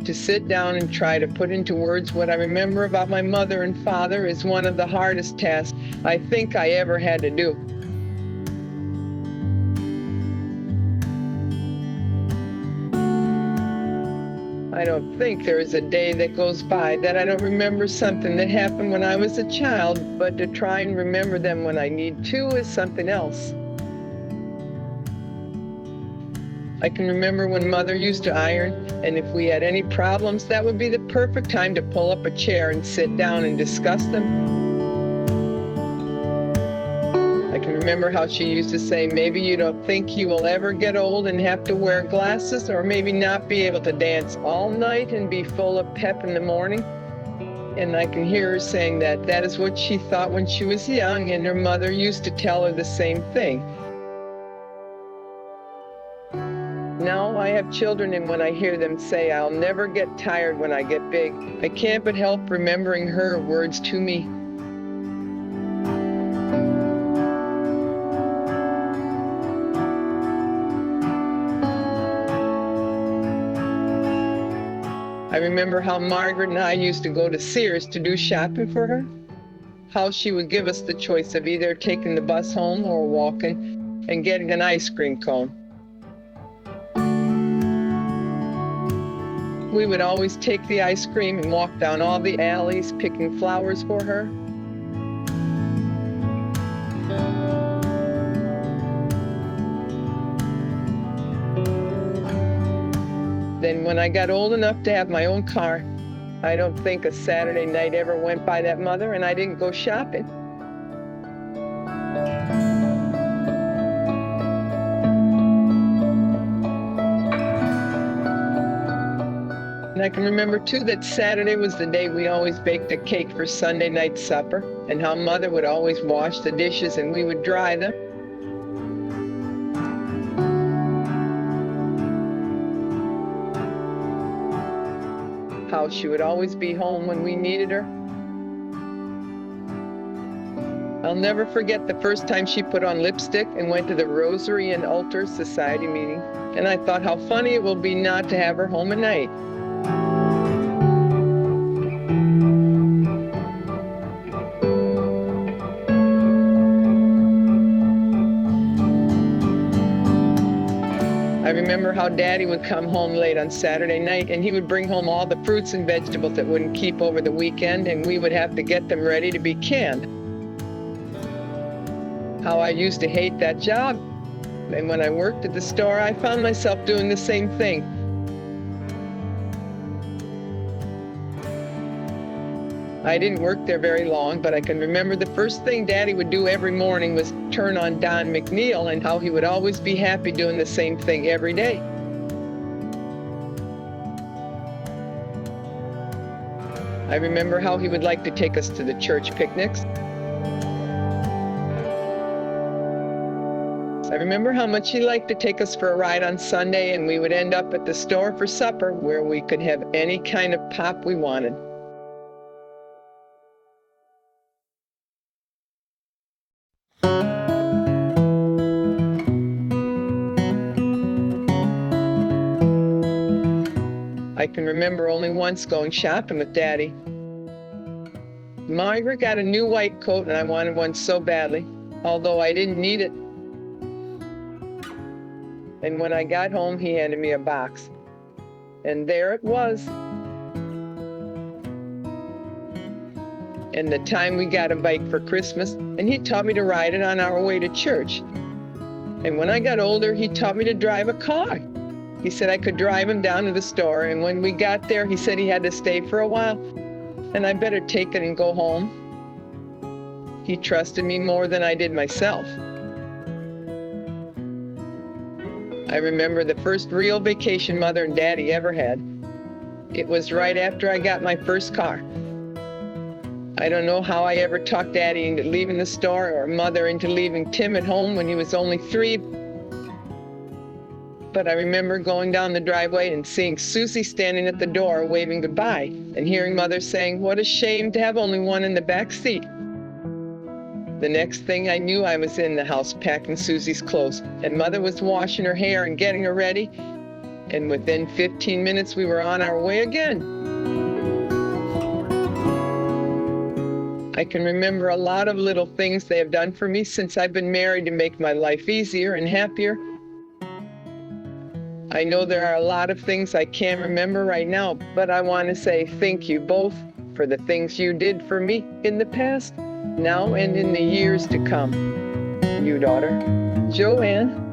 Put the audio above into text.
To sit down and try to put into words what I remember about my mother and father is one of the hardest tasks I think I ever had to do. I don't think there is a day that goes by that I don't remember something that happened when I was a child, but to try and remember them when I need to is something else. I can remember when Mother used to iron, and if we had any problems, that would be the perfect time to pull up a chair and sit down and discuss them. I can remember how she used to say, maybe you don't think you will ever get old and have to wear glasses, or maybe not be able to dance all night and be full of pep in the morning. And I can hear her saying that is what she thought when she was young, and her mother used to tell her the same thing. Now I have children, and when I hear them say, I'll never get tired when I get big, I can't but help remembering her words to me. I remember how Margaret and I used to go to Sears to do shopping for her, how she would give us the choice of either taking the bus home or walking and getting an ice cream cone. We would always take the ice cream and walk down all the alleys picking flowers for her. Then when I got old enough to have my own car, I don't think a Saturday night ever went by that mother and I didn't go shopping. And I can remember too that Saturday was the day we always baked a cake for Sunday night supper, and how Mother would always wash the dishes and we would dry them. How she would always be home when we needed her. I'll never forget the first time she put on lipstick and went to the Rosary and Altar Society meeting, and I thought how funny it will be not to have her home at night. I remember how Daddy would come home late on Saturday night, and he would bring home all the fruits and vegetables that wouldn't keep over the weekend, and we would have to get them ready to be canned. How I used to hate that job, and when I worked at the store, I found myself doing the same thing. I didn't work there very long, but I can remember the first thing Daddy would do every morning was turn on Don McNeil, and how he would always be happy doing the same thing every day. I remember how he would like to take us to the church picnics. I remember how much he liked to take us for a ride on Sunday, and we would end up at the store for supper, where we could have any kind of pop we wanted. I can remember only once going shopping with Daddy. Margaret got a new white coat, and I wanted one so badly, although I didn't need it. And when I got home, he handed me a box. And there it was. And the time we got a bike for Christmas, and he taught me to ride it on our way to church. And when I got older, he taught me to drive a car. He said I could drive him down to the store, and when we got there, he said he had to stay for a while, and I better take it and go home. He trusted me more than I did myself. I remember the first real vacation Mother and Daddy ever had. It was right after I got my first car. I don't know how I ever talked Daddy into leaving the store, or Mother into leaving Tim at home when he was only 3. But I remember going down the driveway and seeing Susie standing at the door waving goodbye, and hearing Mother saying, "What a shame to have only one in the back seat." The next thing I knew, I was in the house packing Susie's clothes, and Mother was washing her hair and getting her ready, And within 15 minutes, we were on our way again. I can remember a lot of little things they have done for me since I've been married to make my life easier and happier. I know there are a lot of things I can't remember right now, but I want to say thank you both for the things you did for me in the past, now and in the years to come. You daughter, Joanne.